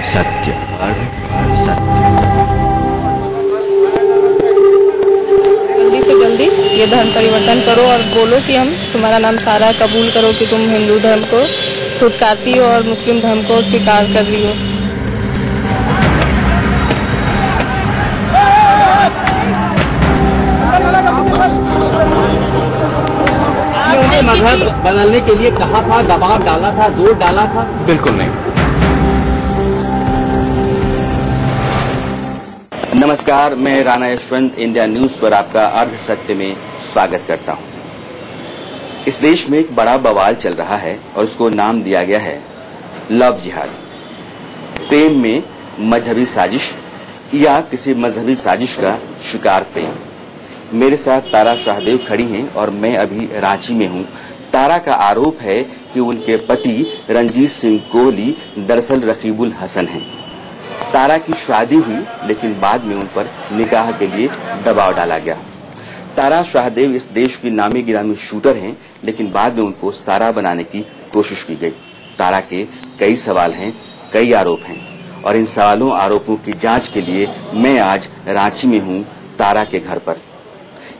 सत्य, सत्य। जल्दी से जल्दी ये धर्म परिवर्तन करो और बोलो कि हम तुम्हारा नाम सारा कबूल करो कि तुम हिंदू धर्म को धुतकारती हो और मुस्लिम धर्म को स्वीकार कर रही हो। मजहब बदलने के लिए कहा था, दबाव डाला था, जोर डाला था? बिल्कुल नहीं। नमस्कार, मैं राणा यशवंत इंडिया न्यूज पर आपका अर्ध सत्य में स्वागत करता हूं। इस देश में एक बड़ा बवाल चल रहा है और उसको नाम दिया गया है लव जिहाद। प्रेम में मजहबी साजिश या किसी मजहबी साजिश का शिकार प्रेम। मेरे साथ तारा शाहदेव खड़ी हैं और मैं अभी रांची में हूं। तारा का आरोप है कि उनके पति रणजीत सिंह कोहली दरअसल रकीबुल हसन हैं। तारा की शादी हुई लेकिन बाद में उन पर निकाह के लिए दबाव डाला गया। तारा शाहदेव इस देश की नामी गिरामी शूटर हैं लेकिन बाद में उनको सारा बनाने की कोशिश की गई। तारा के कई सवाल हैं, कई आरोप हैं और इन सवालों आरोपों की जांच के लिए मैं आज रांची में हूं, तारा के घर पर।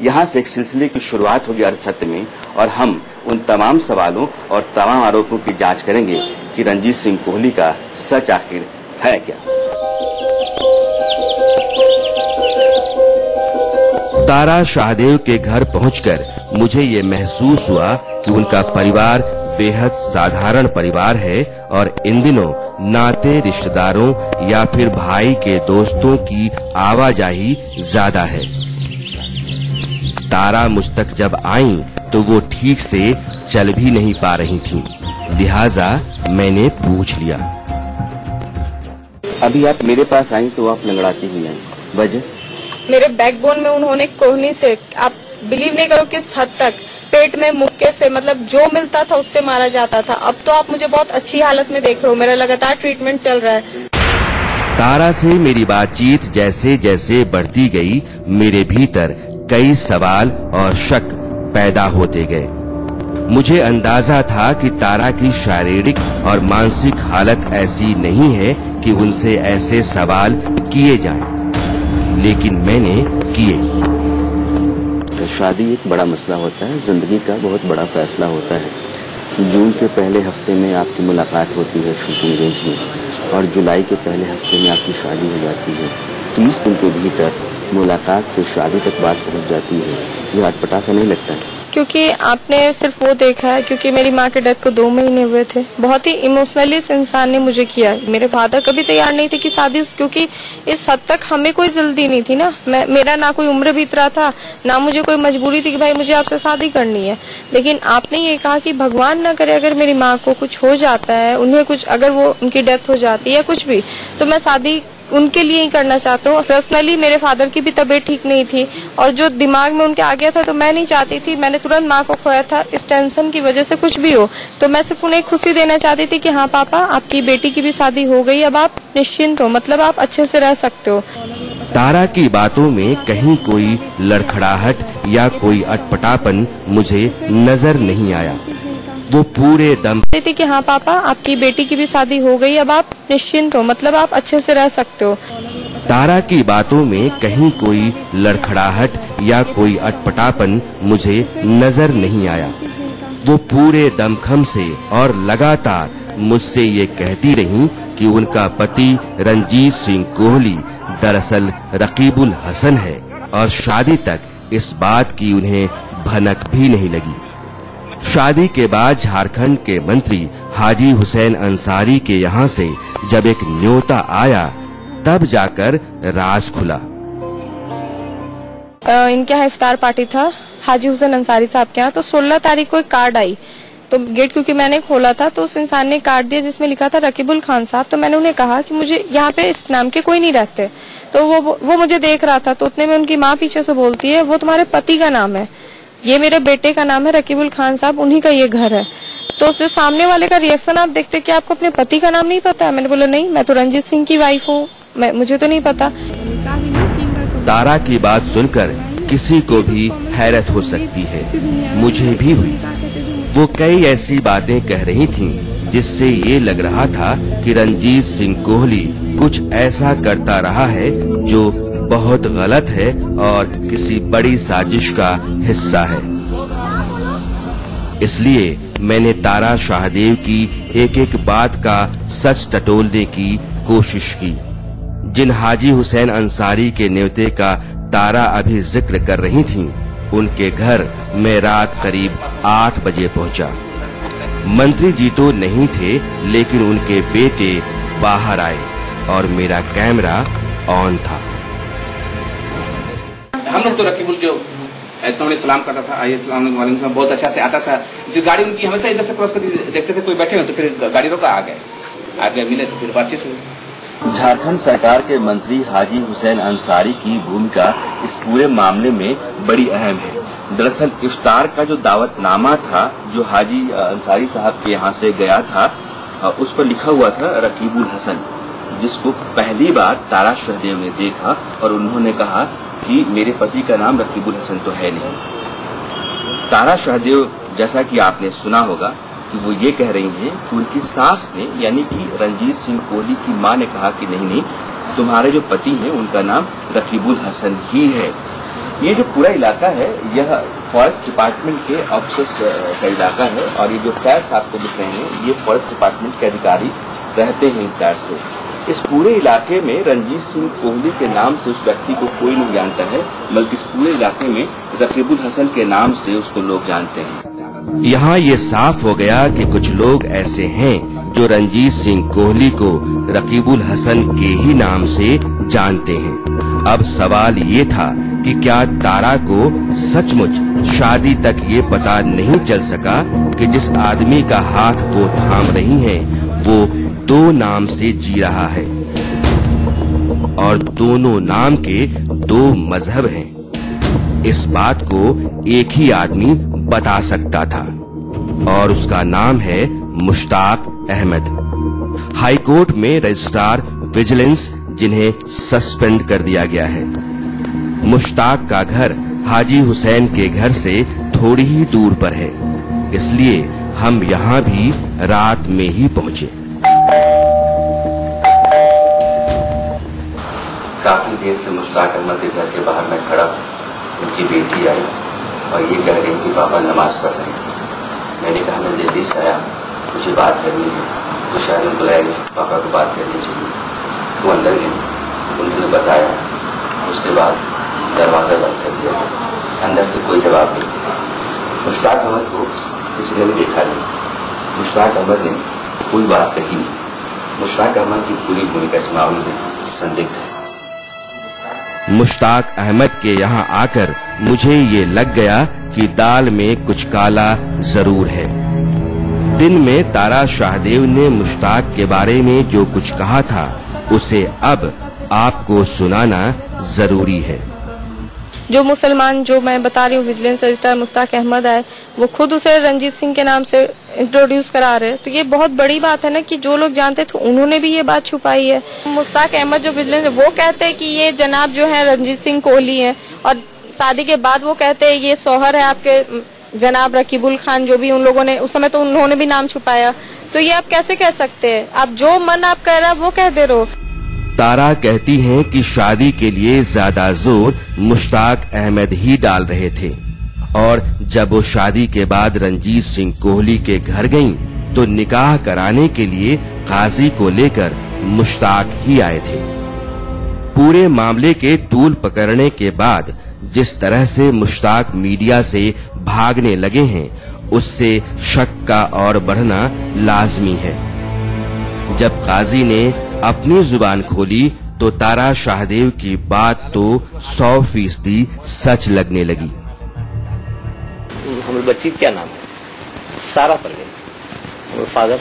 यहाँ से एक सिलसिले की शुरुआत होगी अर्ध सत्य में और हम उन तमाम सवालों और तमाम आरोपों की जांच करेंगे कि रणजीत सिंह कोहली का सच आखिर है क्या। तारा शाहदेव के घर पहुंचकर मुझे ये महसूस हुआ कि उनका परिवार बेहद साधारण परिवार है और इन दिनों नाते रिश्तेदारों या फिर भाई के दोस्तों की आवाजाही ज्यादा है। तारा मुझ तक जब आई तो वो ठीक से चल भी नहीं पा रही थीं, लिहाजा मैंने पूछ लिया। अभी आप मेरे पास आई तो आप लंगड़ाती हुई आई, वजह? मेरे बैकबोन में उन्होंने कोहनी से, आप बिलीव नहीं करो किस हद तक, पेट में मुक्के से, मतलब जो मिलता था उससे मारा जाता था। अब तो आप मुझे बहुत अच्छी हालत में देख रहे हो, मेरा लगातार ट्रीटमेंट चल रहा है। तारा से मेरी बातचीत जैसे जैसे बढ़ती गई मेरे भीतर कई सवाल और शक पैदा होते गए। मुझे अंदाजा था कि तारा की शारीरिक और मानसिक हालत ऐसी नहीं है कि उनसे ऐसे सवाल किए जाएं, लेकिन मैंने किए। शादी एक बड़ा मसला होता है, जिंदगी का बहुत बड़ा फैसला होता है। जून के पहले हफ्ते में आपकी मुलाकात होती है शूटिंग रेंज में और जुलाई के पहले हफ्ते में आपकी शादी हो जाती है। 30 दिन के भीतर मुलाकात से शादी तक बात पहुंच जाती है। ये अटपटा सा नहीं लगता है? क्योंकि आपने सिर्फ वो देखा है, क्योंकि मेरी माँ के डेथ को 2 महीने हुए थे। बहुत ही इमोशनली इस इंसान ने मुझे किया। मेरे फादर कभी तैयार नहीं थे कि शादी, क्योंकि इस हद तक हमें कोई जल्दी नहीं थी ना। मेरा ना कोई उम्र बीत रहा था, ना मुझे कोई मजबूरी थी कि भाई मुझे आपसे शादी करनी है। लेकिन आपने ये कहा कि भगवान न करे अगर मेरी माँ को कुछ हो जाता है, उन्हें कुछ, अगर वो उनकी डेथ हो जाती है कुछ भी, तो मैं शादी उनके लिए ही करना चाहता हूँ। पर्सनली मेरे फादर की भी तबीयत ठीक नहीं थी और जो दिमाग में उनके आ गया था तो मैं नहीं चाहती थी। मैंने तुरंत माँ को खोया था इस टेंशन की वजह से, कुछ भी हो तो मैं सिर्फ उन्हें खुशी देना चाहती थी कि हाँ पापा, आपकी बेटी की भी शादी हो गई, अब आप निश्चिंत हो, मतलब आप अच्छे से रह सकते हो। तारा की बातों में कहीं कोई लड़खड़ाहट या कोई अटपटापन मुझे नजर नहीं आया। वो पूरे दम थी कि हाँ पापा, आपकी बेटी की भी शादी हो गई, अब आप निश्चिंत हो, मतलब आप अच्छे से रह सकते हो। तारा की बातों में कहीं कोई लड़खड़ाहट या कोई अटपटापन मुझे नजर नहीं आया। वो पूरे दमखम से और लगातार मुझसे ये कहती रहीं कि उनका पति रणजीत सिंह कोहली दरअसल रकीबुल हसन है और शादी तक इस बात की उन्हें भनक भी नहीं लगी। शादी के बाद झारखंड के मंत्री हाजी हुसैन अंसारी के यहाँ से जब एक न्योता आया तब जाकर राज खुला। इनके यहाँ इफ्तार पार्टी था हाजी हुसैन अंसारी साहब के यहाँ, तो 16 तारीख को एक कार्ड आई। तो गेट क्योंकि मैंने खोला था तो उस इंसान ने कार्ड दिया जिसमें लिखा था रकीबुल खान साहब। तो मैंने उन्हें कहा कि मुझे यहाँ पे इस नाम के कोई नहीं रहते। तो वो मुझे देख रहा था, तो उतने में उनकी माँ पीछे से बोलती है, वो तुम्हारे पति का नाम है, ये मेरे बेटे का नाम है रकीबुल खान साहब, उन्हीं का ये घर है। तो जो सामने वाले का रिएक्शन आप देखते कि आपको अपने पति का नाम नहीं पता है। मैंने बोला नहीं, मैं तो रणजीत सिंह की वाइफ हूँ, मुझे तो नहीं पता। तारा की बात सुनकर किसी को भी हैरत हो सकती है, मुझे भी हुई। वो कई ऐसी बातें कह रही थीं जिससे ये लग रहा था कि रंजीत सिंह कोहली कुछ ऐसा करता रहा है जो बहुत गलत है और किसी बड़ी साजिश का हिस्सा है। इसलिए मैंने तारा शाहदेव की एक एक बात का सच टटोलने की कोशिश की। जिन हाजी हुसैन अंसारी के न्योते का तारा अभी जिक्र कर रही थीं, उनके घर मैं रात करीब 8 बजे पहुंचा। मंत्री जी तो नहीं थे, लेकिन उनके बेटे बाहर आए और मेरा कैमरा ऑन था। हम लोग तो रकीबुल जो सलाम करता था, आइए सलाम वालेकुम, बहुत अच्छा से आता था। जो गाड़ी उनकी हमेशा इधर से क्रॉस करती, देखते थे कोई बैठे हो तो फिर गाड़ी रोका, आगे मिले तो फिर बातचीत हुई। झारखंड सरकार के मंत्री हाजी हुसैन अंसारी की भूमिका इस पूरे मामले में बड़ी अहम है। दरअसल इफ्तार का जो दावतनामा था जो हाजी अंसारी साहब के यहाँ से गया था, उस पर लिखा हुआ था रकीबुल हसन, जिसको पहली बार तारा शाहदेव ने देखा और उन्होंने कहा कि मेरे पति का नाम रकीबुल हसन तो है नहीं। तारा शाहदेव, जैसा कि आपने सुना होगा कि वो ये कह रही हैं कि उनकी सास ने, यानी कि रंजीत सिंह कोहली की मां ने कहा कि नहीं, तुम्हारे जो पति हैं उनका नाम रकीबुल हसन ही है। ये जो पूरा इलाका है यह फॉरेस्ट डिपार्टमेंट के ऑफिसर्स का इलाका है और ये जो फ्लैट्स आपको दिख रहे हैं ये फॉरेस्ट डिपार्टमेंट के अधिकारी रहते हैं इन फ्लैट्स पे। इस पूरे इलाके में रंजीत सिंह कोहली के नाम से उस व्यक्ति को कोई नहीं जानता है, बल्कि इस पूरे इलाके में रकीबुल हसन के नाम से उसको लोग जानते हैं। यहाँ ये साफ हो गया कि कुछ लोग ऐसे हैं जो रंजीत सिंह कोहली को रकीबुल हसन के ही नाम से जानते हैं। अब सवाल ये था कि क्या तारा को सचमुच शादी तक ये पता नहीं चल सका कि जिस आदमी का हाथ वो थाम रही हैं वो 2 नाम से जी रहा है और दोनों नाम के 2 मजहब हैं। इस बात को एक ही आदमी बता सकता था और उसका नाम है मुश्ताक अहमद। हाईकोर्ट में रजिस्ट्रार विजिलेंस, जिन्हें सस्पेंड कर दिया गया है। मुश्ताक का घर हाजी हुसैन के घर से थोड़ी ही दूर पर है, इसलिए हम यहाँ भी रात में ही पहुंचे। काफी देर से मुश्ताक अहमद के घर के बाहर मैं खड़ा हूँ। उनकी बेटी आई और ये कह रही कि पापा नमाज पढ़ रहे हैं। मैंने कहा मैं जल्दी से आया, मुझे बात करनी है, तो शायद उनको लगा पापा को बात करनी चाहिए। वो अंदर गई, उन्होंने बताया, उसके बाद दरवाजा बंद कर दिया। अंदर से कोई जवाब नहीं। मुश्ताक अहमद को किसी ने भी देखा नहीं। मुश्ताक अहमद ने कोई बात कही नहीं। मुश्ताक अहमद की पूरी भूमिका इस मामले में संदिग्ध है। मुश्ताक अहमद के यहाँ आकर मुझे ये लग गया कि दाल में कुछ काला जरूर है। दिन में तारा शाहदेव ने मुश्ताक के बारे में जो कुछ कहा था उसे अब आपको सुनाना जरूरी है। जो मुसलमान, जो मैं बता रही हूँ, विजिलेंस रजिस्ट्रार मुश्ताक अहमद है, वो खुद उसे रंजीत सिंह के नाम से इंट्रोड्यूस करा रहे हैं। तो ये बहुत बड़ी बात है ना कि जो लोग जानते थे उन्होंने भी ये बात छुपाई है। मुश्ताक अहमद जो विजिलेंस, वो कहते हैं कि ये जनाब जो है रंजीत सिंह कोहली है, और शादी के बाद वो कहते हैं ये सोहर है आपके जनाब रकीबुल खान, जो भी उन लोगों ने उस समय तो उन्होंने भी नाम छुपाया। तो ये आप कैसे कह सकते हैं? आप जो मन आप कह रहा है वो कह दे रहे हो। तारा कहती हैं कि शादी के लिए ज्यादा जोर मुश्ताक अहमद ही डाल रहे थे और जब वो शादी के बाद रंजीत सिंह कोहली के घर गईं तो निकाह कराने के लिए काजी को लेकर मुश्ताक ही आए थे। पूरे मामले के तूल पकड़ने के बाद जिस तरह से मुश्ताक मीडिया से भागने लगे हैं, उससे शक का और बढ़ना लाजमी है। जब काजी ने अपनी जुबान खोली तो तारा शाहदेव की बात तो 100% सच लगने लगी। हमारे बच्ची क्या नाम है? सारा परवीन। और फादर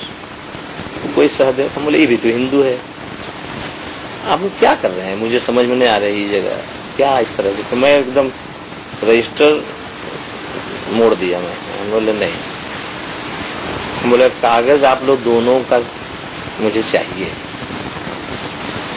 कोई सहदेव। हम बोले ये भी तो हिंदू है। आप लोग क्या कर रहे हैं? मुझे समझ में नहीं आ रही ये जगह क्या इस तरह से। तो मैं एकदम रजिस्टर मोड़ दिया। मैं बोले नहीं, बोले कागज आप लोग दोनों का मुझे चाहिए।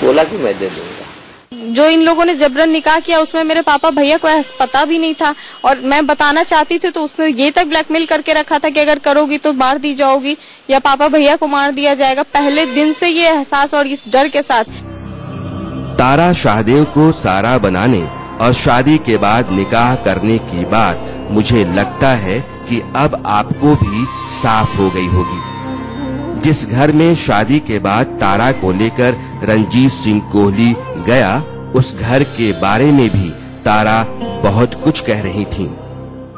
बोला कि मैं दे दूंगा। जो इन लोगों ने जबरन निकाह किया उसमें मेरे पापा भैया को पता भी नहीं था, और मैं बताना चाहती थी तो उसने ये तक ब्लैकमेल करके रखा था कि अगर करोगी तो मार दी जाओगी या पापा भैया को मार दिया जाएगा। पहले दिन से ये एहसास और इस डर के साथ। तारा शाहदेव को सारा बनाने और शादी के बाद निकाह करने की बात मुझे लगता है कि अब आपको भी साफ हो गई होगी। जिस घर में शादी के बाद तारा को लेकर रंजीत सिंह कोहली गया, उस घर के बारे में भी तारा बहुत कुछ कह रही थी।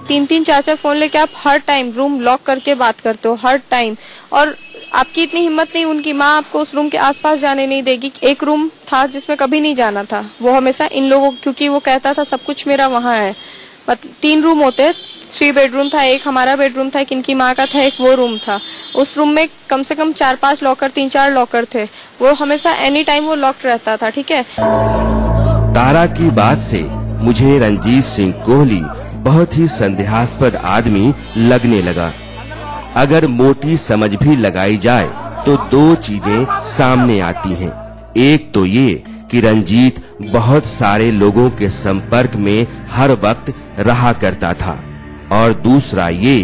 3-3 4-4 फोन लेके आप हर टाइम रूम लॉक करके बात करते हो, हर टाइम, और आपकी इतनी हिम्मत नहीं, उनकी माँ आपको उस रूम के आसपास जाने नहीं देगी। एक रूम था जिसमें कभी नहीं जाना था, वो हमेशा इन लोगों, क्योंकि वो कहता था सब कुछ मेरा वहाँ है। 3 रूम होते, 3 बेडरूम था, एक हमारा बेडरूम था, एक इनकी माँ का था, एक वो रूम था। उस रूम में कम से कम 4-5 लॉकर, 3-4 लॉकर थे, वो हमेशा एनी टाइम वो लॉक्ड रहता था। ठीक है। तारा की बात से मुझे रंजीत सिंह कोहली बहुत ही संदेहास्पद आदमी लगने लगा। अगर मोटी समझ भी लगाई जाए तो 2 चीजें सामने आती हैं। एक तो ये कि रंजीत बहुत सारे लोगों के संपर्क में हर वक्त रहा करता था, और दूसरा ये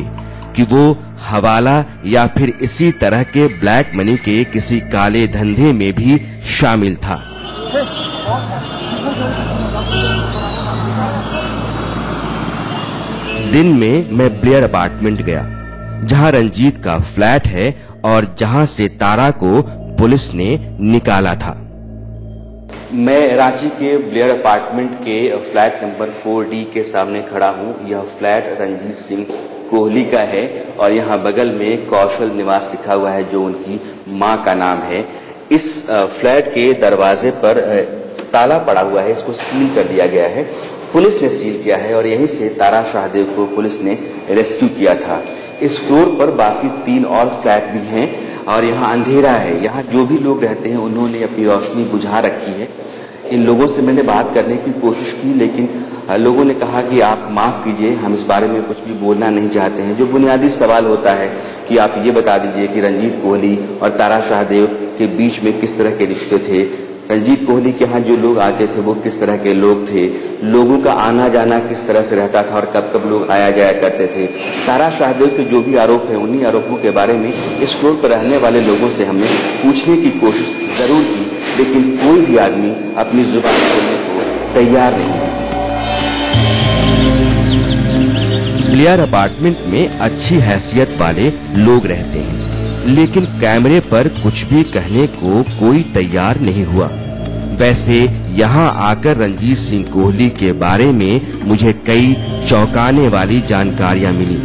कि वो हवाला या फिर इसी तरह के ब्लैक मनी के किसी काले धंधे में भी शामिल था। दिन में मैं ब्लेयर अपार्टमेंट गया, जहां रंजीत का फ्लैट है और जहां से तारा को पुलिस ने निकाला था। मैं रांची के ब्लेयर अपार्टमेंट के फ्लैट नंबर 4D के सामने खड़ा हूं। यह फ्लैट रंजीत सिंह कोहली का है और यहाँ बगल में कौशल निवास लिखा हुआ है, जो उनकी मां का नाम है। इस फ्लैट के दरवाजे पर ताला पड़ा हुआ है, इसको सील कर दिया गया है, पुलिस ने सील किया है, और यहीं से तारा शाहदेव को पुलिस ने रेस्क्यू किया था। इस फ्लोर पर बाकी 3 और फ्लैट भी हैं और यहाँ अंधेरा है। यहाँ जो भी लोग रहते हैं उन्होंने अपनी रोशनी बुझा रखी है। इन लोगों से मैंने बात करने की कोशिश की, लेकिन लोगों ने कहा कि आप माफ कीजिए, हम इस बारे में कुछ भी बोलना नहीं चाहते हैं। जो बुनियादी सवाल होता है कि आप ये बता दीजिए कि रंजीत कोहली और तारा शाहदेव के बीच में किस तरह के रिश्ते थे, रंजीत कोहली के यहाँ जो लोग आते थे वो किस तरह के लोग थे, लोगों का आना जाना किस तरह से रहता था और कब कब लोग आया जाया करते थे। तारा शाहदेव के जो भी आरोप हैं, उन्हीं आरोपों के बारे में इस फ्लोर पर रहने वाले लोगों से हमने पूछने की कोशिश जरूर की, लेकिन कोई भी आदमी अपनी जुबान खोलने को तैयार नहीं है। ब्लेयर अपार्टमेंट में अच्छी हैसियत वाले लोग रहते हैं, लेकिन कैमरे पर कुछ भी कहने को कोई तैयार नहीं हुआ। वैसे यहाँ आकर रंजीत सिंह कोहली के बारे में मुझे कई चौंकाने वाली जानकारियां मिली।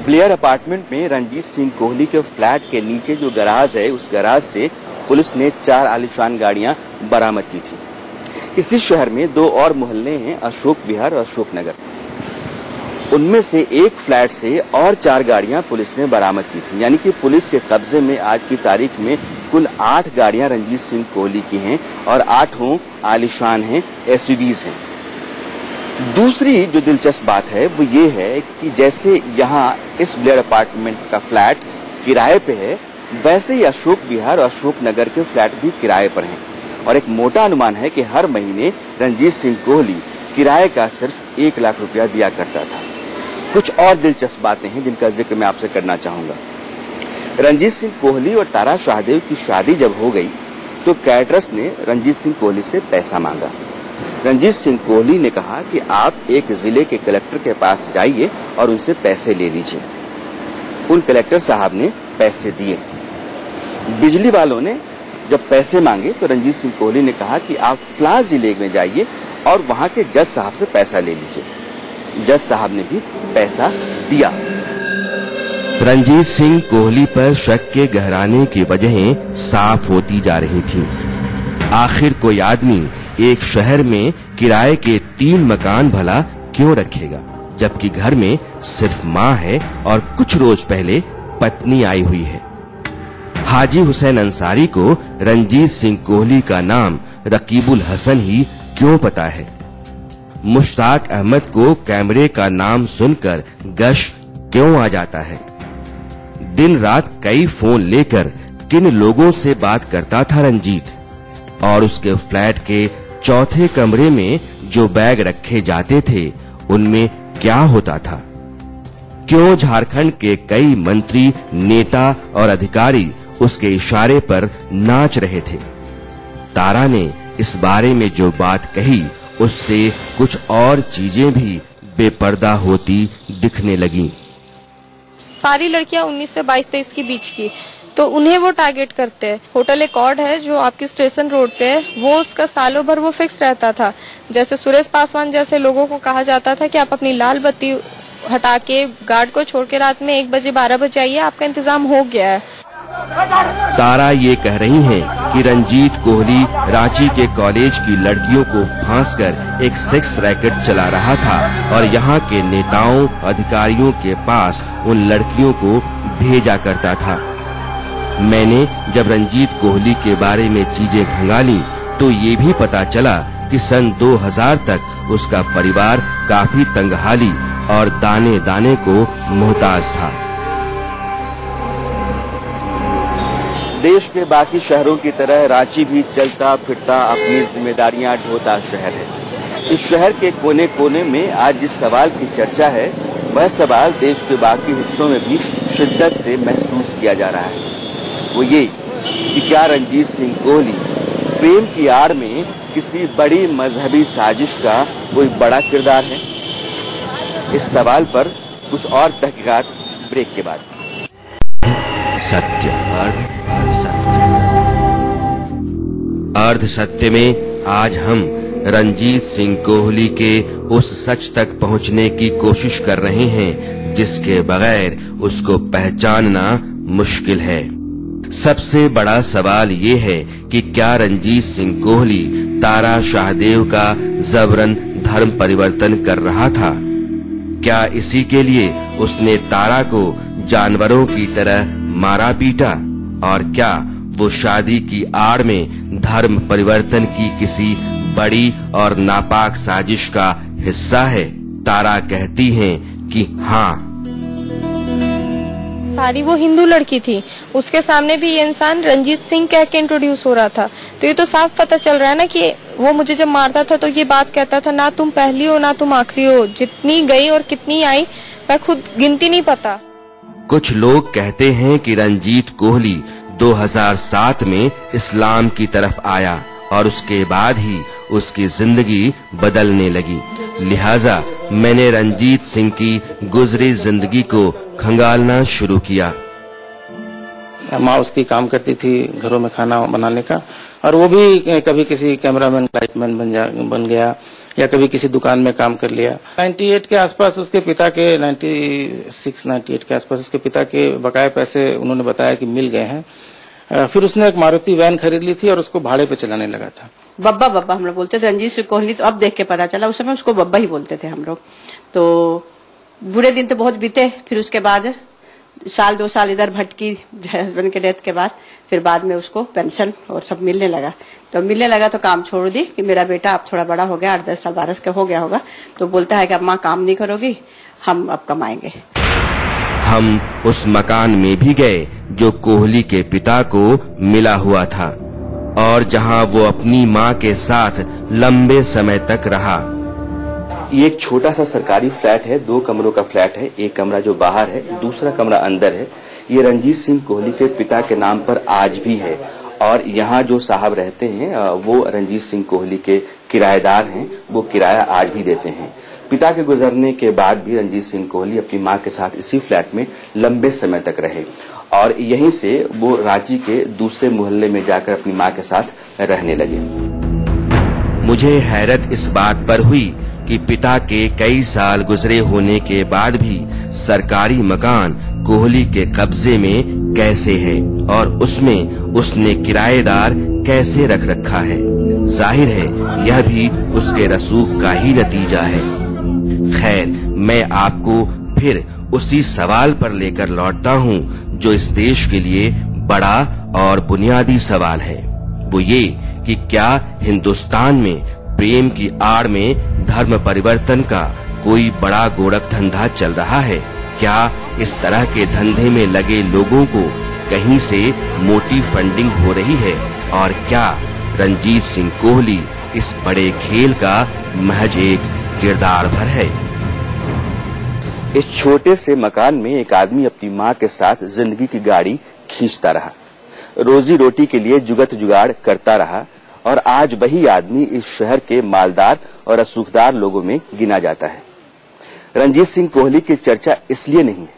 ब्लेयर अपार्टमेंट में रंजीत सिंह कोहली के फ्लैट के नीचे जो गैराज है, उस गैराज से पुलिस ने 4 आलीशान गाड़ियां बरामद की थी। इसी शहर में 2 और मोहल्ले हैं, अशोक विहार और अशोक नगर। उनमें से एक फ्लैट से और 4 गाड़ियां पुलिस ने बरामद की थी। यानी कि पुलिस के कब्जे में आज की तारीख में कुल 8 गाड़ियां रंजीत सिंह कोहली की हैं और 8 आलीशान हैं, एसयूवीज हैं। दूसरी जो दिलचस्प बात है वो ये है कि जैसे यहाँ इस ब्लेयर अपार्टमेंट का फ्लैट किराए पे है, वैसे ही अशोक विहार और अशोक नगर के फ्लैट भी किराए पर हैं। और एक मोटा अनुमान है कि हर महीने रंजीत सिंह कोहली किराए का सिर्फ 1 लाख रुपया दिया करता था। कुछ और दिलचस्प बातें हैं जिनका जिक्र मैं आपसे करना चाहूंगा। रंजीत सिंह कोहली और तारा शाहदेव की शादी जब हो गई तो कैटरर्स ने रंजीत सिंह कोहली से पैसा मांगा। रंजीत सिंह कोहली ने कहा कि आप एक जिले के कलेक्टर के पास जाइए और उनसे पैसे ले लीजिए। उन कलेक्टर साहब ने पैसे दिए। बिजली वालों ने जब पैसे मांगे तो रंजीत सिंह कोहली ने कहा कि आप फलां जिले में जाइए और वहां के जज साहब से पैसा ले लीजिए। जज साहब ने भी पैसा दिया। रंजीत सिंह कोहली पर शक के गहराने की वजहें साफ होती जा रही थीं। आखिर कोई आदमी एक शहर में किराए के 3 मकान भला क्यों रखेगा, जबकि घर में सिर्फ मां है और कुछ रोज पहले पत्नी आई हुई है। हाजी हुसैन अंसारी को रंजीत सिंह कोहली का नाम रकीबुल हसन ही क्यों पता है? मुश्ताक अहमद को कैमरे का नाम सुनकर गश क्यों आ जाता है? दिन रात कई फोन लेकर किन लोगों से बात करता था रंजीत? और उसके फ्लैट के चौथे कमरे में जो बैग रखे जाते थे उनमें क्या होता था? क्यों झारखंड के कई मंत्री, नेता और अधिकारी उसके इशारे पर नाच रहे थे? तारा ने इस बारे में जो बात कही उससे कुछ और चीजें भी बेपर्दा होती दिखने लगीं। सारी लड़कियां 19 से 22-23 के बीच की, तो उन्हें वो टारगेट करते हैं। होटल एकॉर्ड है जो आपकी स्टेशन रोड पे है, वो उसका सालों भर वो फिक्स रहता था। जैसे सुरेश पासवान जैसे लोगों को कहा जाता था कि आप अपनी लाल बत्ती हटा के गार्ड को छोड़ के रात में 1 बजे 12 बजे आइए, आपका इंतजाम हो गया है। तारा ये कह रही हैं कि रंजीत कोहली रांची के कॉलेज की लड़कियों को फांसकर एक सेक्स रैकेट चला रहा था और यहाँ के नेताओं, अधिकारियों के पास उन लड़कियों को भेजा करता था। मैंने जब रंजीत कोहली के बारे में चीजें खंगाली तो ये भी पता चला कि सन 2000 तक उसका परिवार काफी तंगहाली और दाने दाने को मोहताज था। देश के बाकी शहरों की तरह रांची भी चलता फिरता अपनी जिम्मेदारियां ढोता शहर है। इस शहर के कोने कोने में आज जिस सवाल की चर्चा है वह सवाल देश के बाकी हिस्सों में भी शिद्दत से महसूस किया जा रहा है। वो ये कि क्या रंजीत सिंह कोहली प्रेम की आड़ में किसी बड़ी मजहबी साजिश का कोई बड़ा किरदार है? इस सवाल पर कुछ और तहकीकात ब्रेक के बाद। सत्य अर्ध सत्य में आज हम रंजीत सिंह कोहली के उस सच तक पहुंचने की कोशिश कर रहे हैं जिसके बगैर उसको पहचानना मुश्किल है। सबसे बड़ा सवाल ये है कि क्या रंजीत सिंह कोहली तारा शाहदेव का जबरन धर्म परिवर्तन कर रहा था? क्या इसी के लिए उसने तारा को जानवरों की तरह मारा पीटा? और क्या वो शादी की आड़ में धर्म परिवर्तन की किसी बड़ी और नापाक साजिश का हिस्सा है? तारा कहती हैं कि हाँ। सारी वो हिंदू लड़की थी, उसके सामने भी ये इंसान रंजीत सिंह कह के इंट्रोड्यूस हो रहा था। तो ये तो साफ पता चल रहा है ना कि वो मुझे जब मारता था तो ये बात कहता था, ना तुम पहली हो ना तुम आखिरी हो, जितनी गई और कितनी आई मैं खुद गिनती नहीं पता। कुछ लोग कहते हैं कि रंजीत कोहली 2007 में इस्लाम की तरफ आया और उसके बाद ही उसकी जिंदगी बदलने लगी। लिहाजा मैंने रंजीत सिंह की गुजरी जिंदगी को खंगालना शुरू किया। माँ उसकी काम करती थी घरों में खाना बनाने का, और वो भी कभी किसी कैमरामैन लाइटमैन बन गया या कभी किसी दुकान में काम कर लिया। 98 के आसपास उसके पिता के 96-98 के आसपास उसके पिता के बकाया पैसे उन्होंने बताया कि मिल गए हैं। फिर उसने एक मारुति वैन खरीद ली थी और उसको भाड़े पे चलाने लगा था। बब्बा बब्बा हम लोग बोलते थे। रंजीत सिंह कोहली तो अब देख के पता चला, उस समय उसको बब्बा ही बोलते थे हम लोग। तो बुरे दिन तो बहुत बीते। फिर उसके बाद 1-2 साल इधर भटकी हस्बैंड के डेथ के बाद, फिर बाद में उसको पेंशन और सब मिलने लगा। तो मिलने लगा तो काम छोड़ दी कि मेरा बेटा अब थोड़ा बड़ा हो गया, 8-10 साल 12 का हो गया होगा, तो बोलता है कि अब माँ काम नहीं करोगी, हम अब कमाएंगे। हम उस मकान में भी गए जो कोहली के पिता को मिला हुआ था और जहां वो अपनी माँ के साथ लंबे समय तक रहा। ये एक छोटा सा सरकारी फ्लैट है, 2 कमरों का फ्लैट है। एक कमरा जो बाहर है, दूसरा कमरा अंदर है। ये रंजीत सिंह कोहली के पिता के नाम पर आज भी है और यहाँ जो साहब रहते हैं वो रंजीत सिंह कोहली के किराएदार हैं, वो किराया आज भी देते हैं। पिता के गुजरने के बाद भी रंजीत सिंह कोहली अपनी मां के साथ इसी फ्लैट में लंबे समय तक रहे और यहीं से वो रांची के दूसरे मोहल्ले में जाकर अपनी मां के साथ रहने लगे। मुझे हैरत इस बात पर हुई कि पिता के कई साल गुजरे होने के बाद भी सरकारी मकान कोहली के कब्जे में कैसे है और उसमें उसने किराएदार कैसे रख रखा है। जाहिर है यह भी उसके रसूख का ही नतीजा है। खैर, मैं आपको फिर उसी सवाल पर लेकर लौटता हूँ जो इस देश के लिए बड़ा और बुनियादी सवाल है। वो ये कि क्या हिंदुस्तान में प्रेम की आड़ में धर्म परिवर्तन का कोई बड़ा गोरख धंधा चल रहा है? क्या इस तरह के धंधे में लगे लोगों को कहीं से मोटी फंडिंग हो रही है? और क्या रंजीत सिंह कोहली इस बड़े खेल का महज एक किरदार भर है। इस छोटे से मकान में एक आदमी अपनी माँ के साथ जिंदगी की गाड़ी खींचता रहा, रोजी रोटी के लिए जुगत जुगाड़ करता रहा और आज वही आदमी इस शहर के मालदार और असुखदार लोगों में गिना जाता है। रंजीत सिंह कोहली की चर्चा इसलिए नहीं है,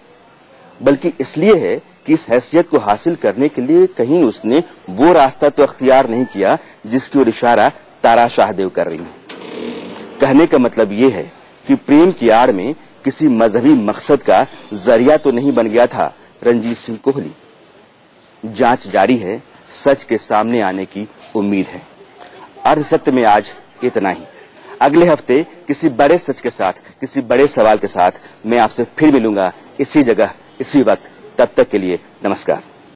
बल्कि इसलिए है कि इस हैसियत को हासिल करने के लिए कहीं उसने वो रास्ता तो अख्तियार नहीं किया जिसकी ओर इशारा तारा शाहदेव कर रही है। कहने का मतलब ये है कि प्रेम की आड़ में किसी मजहबी मकसद का जरिया तो नहीं बन गया था रंजीत सिंह कोहली। जांच जारी है, सच के सामने आने की उम्मीद है। अर्ध सत्य में आज इतना ही। अगले हफ्ते किसी बड़े सच के साथ, किसी बड़े सवाल के साथ मैं आपसे फिर मिलूंगा, इसी जगह इसी वक्त। तब तक के लिए नमस्कार।